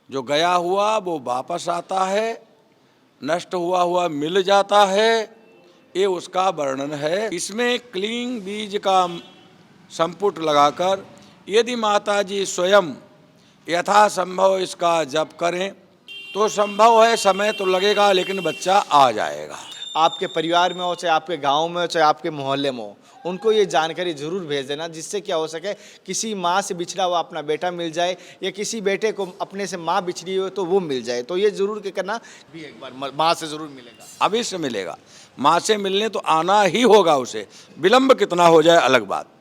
जो गया हुआ वो वापस आता है, नष्ट हुआ हुआ मिल जाता है, ये उसका वर्णन है। इसमें क्लीं बीज का संपुट लगाकर यदि माताजी स्वयं यथासंभव इसका जप करें तो संभव है, समय तो लगेगा लेकिन बच्चा आ जाएगा। आपके परिवार में हो, चाहे आपके गांव में हो, चाहे आपके मोहल्ले में हो, उनको ये जानकारी ज़रूर भेज देना, जिससे क्या हो सके किसी माँ से बिछड़ा हुआ अपना बेटा मिल जाए, या किसी बेटे को अपने से माँ बिछड़ी हो तो वो मिल जाए। तो ये ज़रूर के करना भी, एक बार माँ से ज़रूर मिलेगा, अवश्य मिलेगा। माँ से मिलने तो आना ही होगा उसे, विलंब कितना हो जाए अलग बात।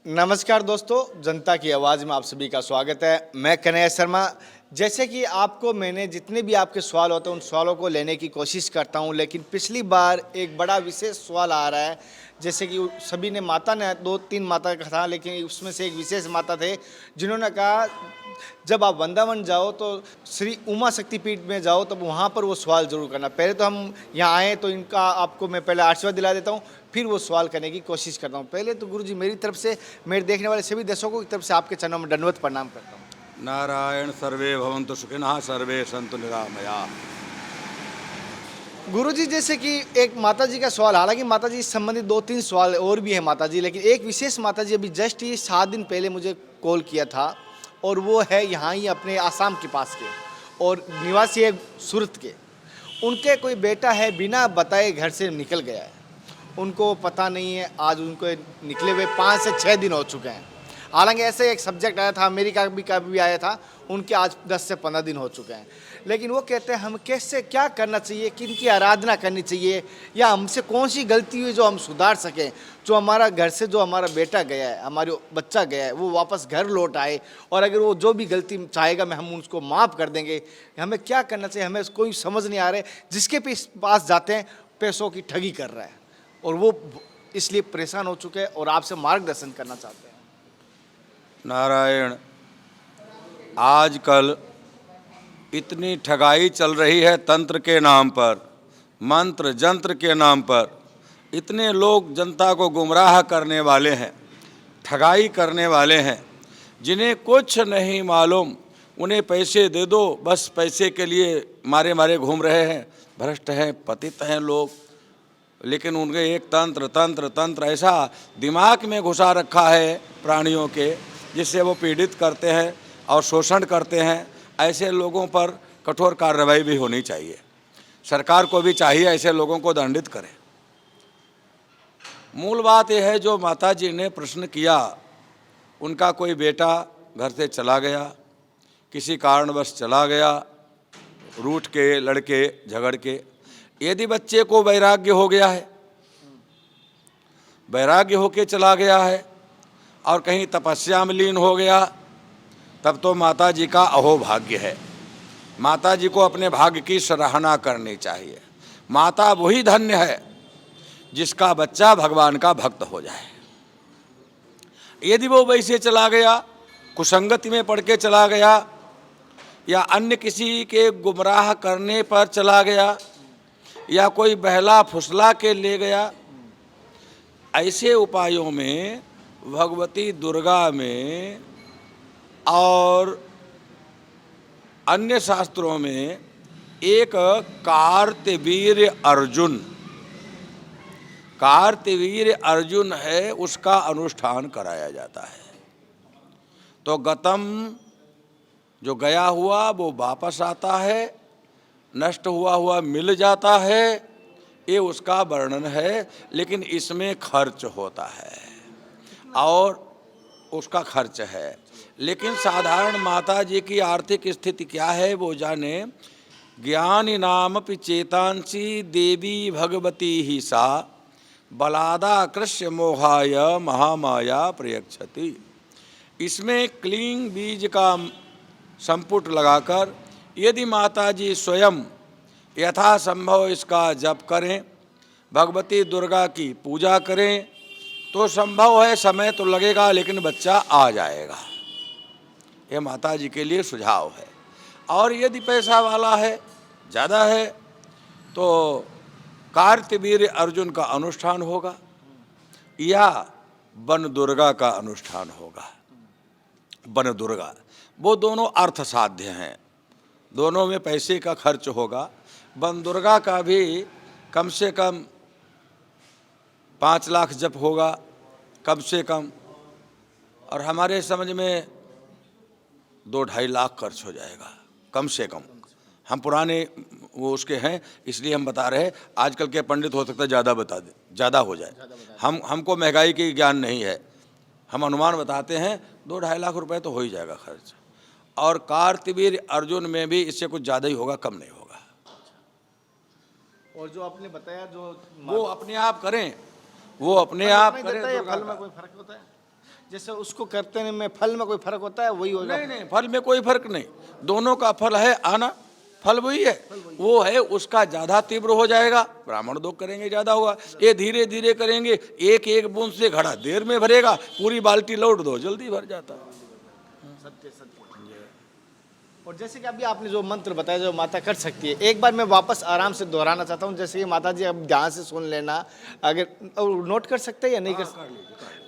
नमस्कार दोस्तों, जनता की आवाज़ में आप सभी का स्वागत है। मैं कन्हैया शर्मा। जैसे कि आपको मैंने जितने भी आपके सवाल होते हैं उन सवालों को लेने की कोशिश करता हूं, लेकिन पिछली बार एक बड़ा विशेष सवाल आ रहा है। जैसे कि सभी ने माता ने 2-3 माता का था, लेकिन उसमें से एक विशेष माता थे जिन्होंने कहा जब आप वृंदावन जाओ तो श्री उमा शक्तिपीठ में जाओ, तब वहाँ पर वो सवाल जरूर करना। पहले तो हम यहाँ आए तो इनका आपको मैं पहले आशीर्वाद दिला देता हूँ, फिर वो सवाल करने की कोशिश करता हूँ। पहले तो गुरु जी मेरी तरफ से, मेरे देखने वाले सभी दर्शकों की तरफ से आपके चरणों में दंडवत प्रणाम करता हूँ। नारायण सर्वे भवन्तु सुखिनः, सर्वे सन्तु निरामया। गुरुजी, जैसे कि एक माताजी का सवाल, हालांकि माताजी से संबंधित 2-3 सवाल और भी है माताजी, लेकिन एक विशेष माताजी अभी जस्ट ही 7 दिन पहले मुझे कॉल किया था, और वो है यहाँ ही अपने आसाम के पास के, और निवासी है सूरत के। उनके कोई बेटा है बिना बताए घर से निकल गया है, उनको पता नहीं है। आज उनको निकले हुए 5 से 6 दिन हो चुके हैं। हालांकि ऐसे एक सब्जेक्ट आया था, अमेरिका का भी आया था, उनके आज 10 से 15 दिन हो चुके हैं। लेकिन वो कहते हैं हम कैसे क्या करना चाहिए, किनकी आराधना करनी चाहिए, या हमसे कौन सी गलती हुई जो हम सुधार सकें, जो हमारा घर से जो हमारा बेटा गया है, हमारा बच्चा गया है, वो वापस घर लौट आए, और अगर वो जो भी गलती चाहेगा मैं हम उसको माफ़ कर देंगे। हमें क्या करना चाहिए, हमें कोई समझ नहीं आ रहा है। जिसके पास जाते हैं पैसों की ठगी कर रहा है, और वो इसलिए परेशान हो चुके हैं और आपसे मार्गदर्शन करना चाहते हैं। नारायण, आजकल इतनी ठगाई चल रही है तंत्र के नाम पर, मंत्र जंत्र के नाम पर। इतने लोग जनता को गुमराह करने वाले हैं, ठगाई करने वाले हैं, जिन्हें कुछ नहीं मालूम। उन्हें पैसे दे दो, बस पैसे के लिए मारे मारे घूम रहे हैं। भ्रष्ट हैं, पतित हैं लोग। लेकिन उनके एक तंत्र तंत्र तंत्र ऐसा दिमाग में घुसा रखा है प्राणियों के, जिससे वो पीड़ित करते हैं और शोषण करते हैं। ऐसे लोगों पर कठोर कार्रवाई भी होनी चाहिए। सरकार को भी चाहिए ऐसे लोगों को दंडित करे। मूल बात यह है, जो माता जी ने प्रश्न किया, उनका कोई बेटा घर से चला गया, किसी कारणवश चला गया, रूठ के, लड़के झगड़ के। यदि बच्चे को वैराग्य हो गया है, वैराग्य होके चला गया है और कहीं तपस्या में लीन हो गया, तब तो माता जी का अहोभाग्य है। माता जी को अपने भाग्य की सराहना करनी चाहिए। माता वही धन्य है जिसका बच्चा भगवान का भक्त हो जाए। यदि वो वैसे चला गया, कुसंगति में पड़ के चला गया, या अन्य किसी के गुमराह करने पर चला गया, या कोई बहला फुसला के ले गया, ऐसे उपायों में भगवती दुर्गा में और अन्य शास्त्रों में एक कार्तवीर्य अर्जुन है, उसका अनुष्ठान कराया जाता है। तो गतम, जो गया हुआ वो वापस आता है, नष्ट हुआ हुआ मिल जाता है, ये उसका वर्णन है। लेकिन इसमें खर्च होता है और उसका खर्च है। लेकिन साधारण माता जी की आर्थिक स्थिति क्या है वो जाने। ज्ञानी नाम चेतांसी देवी भगवती ही सा, बलादा कृष्य मोहाय महामाया प्रयक्षति। इसमें क्लीं बीज का संपुट लगाकर यदि माता जी स्वयं यथासंभव इसका जप करें, भगवती दुर्गा की पूजा करें, तो संभव है, समय तो लगेगा लेकिन बच्चा आ जाएगा। ये माता जी के लिए सुझाव है। और यदि पैसा वाला है, ज़्यादा है, तो कार्तवीर्य अर्जुन का अनुष्ठान होगा या वन दुर्गा का अनुष्ठान होगा। वन दुर्गा, वो दोनों अर्थ साध्य हैं, दोनों में पैसे का खर्च होगा। वन दुर्गा का भी कम से कम 5 लाख जप होगा कम से कम, और हमारे समझ में 2-2.5 लाख खर्च हो जाएगा कम से कम। हम पुराने वो उसके हैं इसलिए हम बता रहे हैं, आजकल के पंडित हो सकता है ज़्यादा बता दे, ज़्यादा हो जाए। हमको महंगाई की ज्ञान नहीं है, हम अनुमान बताते हैं 2-2.5 लाख रुपए तो हो ही जाएगा खर्च। और कार्तवीर्य अर्जुन में भी इससे कुछ ज़्यादा ही होगा, कम नहीं होगा। और जो आपने बताया जो वो अपने आप करें, वो अपने आप करें। फल में कोई फर्क होता है? जैसे उसको करते में फल में कोई फर्क होता है? वही होगा? नहीं, फल में कोई फर्क नहीं, दोनों का फल है आना, फल वही है। वो है उसका ज़्यादा तीव्र हो जाएगा, ब्राह्मण दो करेंगे ज़्यादा होगा। ये धीरे धीरे करेंगे, एक एक बूंद से घड़ा देर में भरेगा, पूरी बाल्टी लौट दो जल्दी भर जाता। सत्य सत्य। और जैसे कि अभी आपने जो मंत्र बताया जो माता कर सकती है, एक बार मैं वापस आराम से दोहराना चाहता हूँ। जैसे कि माता जी अब ध्यान से सुन लेना, अगर नोट कर सकते हैं या नहीं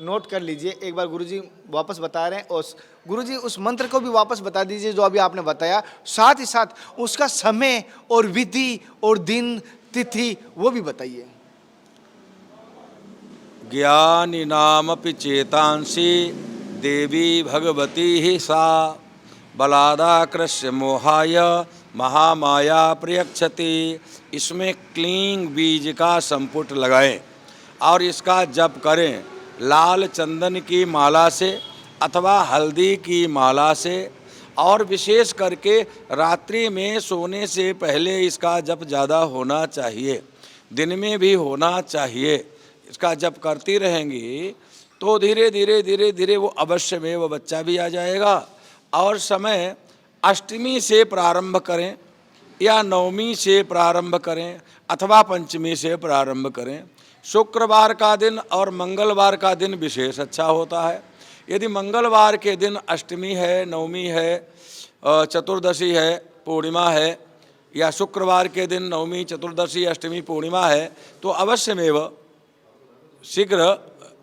नोट कर लीजिए। एक बार गुरुजी वापस बता रहे हैं, और गुरुजी उस मंत्र को भी वापस बता दीजिए जो अभी आपने बताया, साथ ही साथ उसका समय और विधि और दिन तिथि वो भी बताइए। ज्ञानी नामपि चेतांसी देवी भगवती ही सा, बलादाकृष्य मोहाय महामाया प्रयक्षति। इसमें क्लींग बीज का संपुट लगाएं और इसका जप करें लाल चंदन की माला से अथवा हल्दी की माला से, और विशेष करके रात्रि में सोने से पहले इसका जप ज़्यादा होना चाहिए, दिन में भी होना चाहिए। इसका जप करती रहेंगी तो धीरे धीरे धीरे धीरे वो अवश्य में वो बच्चा भी आ जाएगा। और समय अष्टमी से प्रारंभ करें या नवमी से प्रारंभ करें अथवा पंचमी से प्रारंभ करें। शुक्रवार का दिन और मंगलवार का दिन विशेष अच्छा होता है। यदि मंगलवार के दिन अष्टमी है, नवमी है, चतुर्दशी है, पूर्णिमा है, या शुक्रवार के दिन नवमी, चतुर्दशी, अष्टमी, पूर्णिमा है, तो अवश्यमेव शीघ्र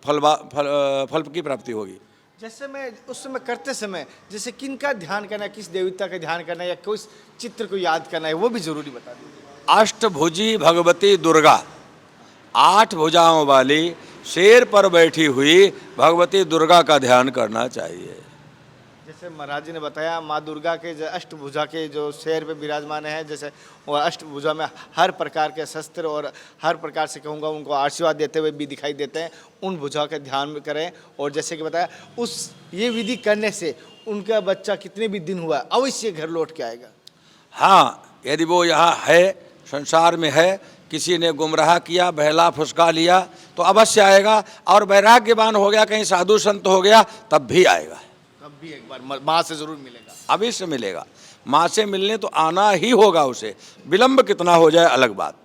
फल की प्राप्ति होगी। जैसे मैं उस समय करते समय जैसे किन का ध्यान करना है, किस देवता का ध्यान करना है या किस चित्र को याद करना है, वो भी जरूरी बता दीजिए। अष्टभुजी भगवती दुर्गा, 8 भुजाओं वाली शेर पर बैठी हुई भगवती दुर्गा का ध्यान करना चाहिए। जैसे महाराज जी ने बताया माँ दुर्गा के जो अष्टभुजा के जो शेर पे विराजमान है, जैसे वो अष्टभुजा में हर प्रकार के शस्त्र और हर प्रकार से कहूँगा उनको आशीर्वाद देते हुए भी दिखाई देते हैं, उन भुजा का ध्यान में करें। और जैसे कि बताया उस ये विधि करने से उनका बच्चा कितने भी दिन हुआ अवश्य घर लौट के आएगा। हाँ, यदि वो यहाँ है, संसार में है, किसी ने गुमराह किया, बहला फुसका लिया तो अवश्य आएगा। और वैराग्यवान हो गया, कहीं साधु संत हो गया, तब भी आएगा। तब भी एक बार माँ से जरूर मिलेगा, अवश्य मिलेगा। माँ से मिलने तो आना ही होगा उसे, विलंब कितना हो जाए अलग बात।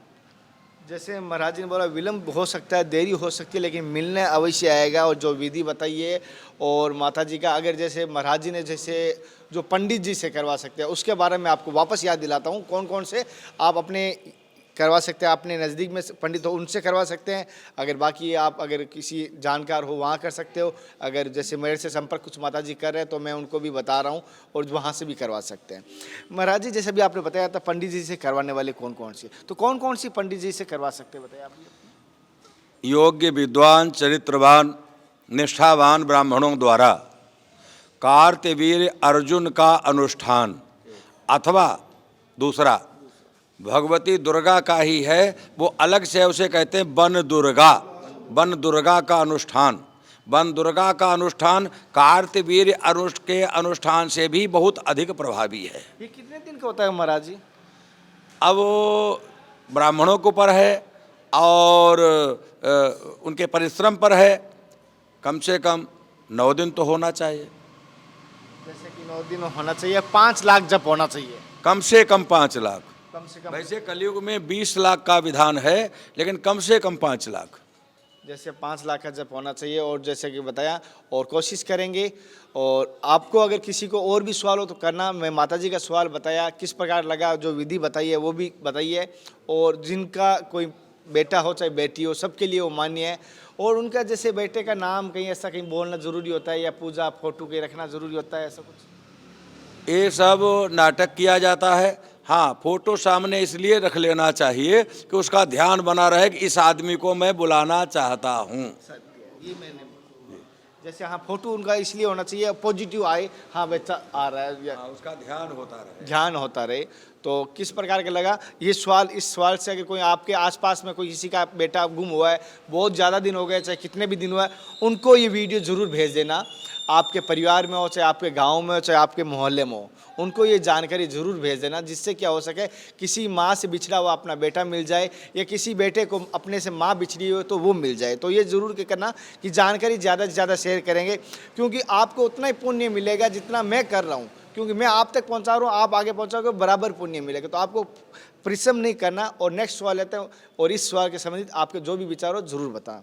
जैसे महाराज जी ने बोला विलंब हो सकता है, देरी हो सकती है, लेकिन मिलने अवश्य आएगा। और जो विधि बताइए और माता जी का, अगर जैसे महाराज जी ने जैसे जो पंडित जी से करवा सकते हैं उसके बारे में आपको वापस याद दिलाता हूँ, कौन कौन से आप अपने करवा सकते हैं। अपने नज़दीक में पंडित हो उनसे करवा सकते हैं, अगर बाकी आप अगर किसी जानकार हो वहाँ कर सकते हो। अगर जैसे मेरे से संपर्क कुछ माता जी कर रहे हैं तो मैं उनको भी बता रहा हूँ और वहाँ से भी करवा सकते हैं। महाराज जी जैसे भी आपने बताया था पंडित जी से करवाने वाले कौन कौन से, तो कौन कौन सी पंडित जी से करवा सकते हैं बताइए आप। योग्य विद्वान चरित्रवान निष्ठावान ब्राह्मणों द्वारा कार्तवीर्य अर्जुन का अनुष्ठान, अथवा दूसरा भगवती दुर्गा का ही है, वो अलग से उसे कहते हैं वन दुर्गा। वन दुर्गा का अनुष्ठान, वन दुर्गा का अनुष्ठान कार्तवीर्य अनुष्ठ के अनुष्ठान से भी बहुत अधिक प्रभावी है। ये कितने दिन का होता है महाराज जी? अब वो ब्राह्मणों के ऊपर है और उनके परिश्रम पर है। कम से कम 9 दिन तो होना चाहिए। जैसे कि 9 दिन होना चाहिए, 5 लाख जप होना चाहिए, कम से कम 5 लाख। कम से कम वैसे कलयुग में 20 लाख का विधान है, लेकिन कम से कम 5 लाख। जैसे 5 लाख का जप होना चाहिए। और जैसे कि बताया और कोशिश करेंगे। और आपको अगर किसी को और भी सवाल हो तो करना। मैं माता जी का सवाल बताया, किस प्रकार लगा, जो विधि बताई है वो भी बताइए। और जिनका कोई बेटा हो चाहे बेटी हो, सबके लिए वो मान्य है। और उनका जैसे बेटे का नाम कहीं ऐसा कहीं बोलना ज़रूरी होता है या पूजा फोटो के रखना ज़रूरी होता है, ऐसा कुछ? ये सब नाटक किया जाता है। हाँ, फोटो सामने इसलिए रख लेना चाहिए कि उसका ध्यान बना रहे कि इस आदमी को मैं बुलाना चाहता हूँ। ये मैंने जैसे हाँ फोटो उनका इसलिए होना चाहिए पॉजिटिव आए, हाँ बच्चा आ रहा है, हाँ, उसका ध्यान होता रहे। ध्यान होता रहे। तो किस प्रकार का लगा ये सवाल? इस सवाल से अगर कोई आपके आसपास में कोई किसी का बेटा गुम हुआ है, बहुत ज़्यादा दिन हो गए, चाहे कितने भी दिन हुआ है, उनको ये वीडियो ज़रूर भेज देना। आपके परिवार में हो, चाहे आपके गांव में हो, चाहे आपके मोहल्ले में हो, उनको ये जानकारी ज़रूर भेज देना, जिससे क्या हो सके किसी माँ से बिछड़ा हुआ अपना बेटा मिल जाए, या किसी बेटे को अपने से माँ बिछड़ी हो तो वो मिल जाए। तो ये ज़रूर करना कि जानकारी ज़्यादा से ज़्यादा शेयर करेंगे, क्योंकि आपको उतना ही पुण्य मिलेगा जितना मैं कर रहा हूँ, क्योंकि मैं आप तक पहुँचा रहा हूँ, आप आगे पहुँचाओगे बराबर पुण्य मिलेगा। तो आपको परिश्रम नहीं करना। और नेक्स्ट सवाल लेते हैं, और इस सवाल के संबंधित आपके जो भी विचार हो ज़रूर बताएं।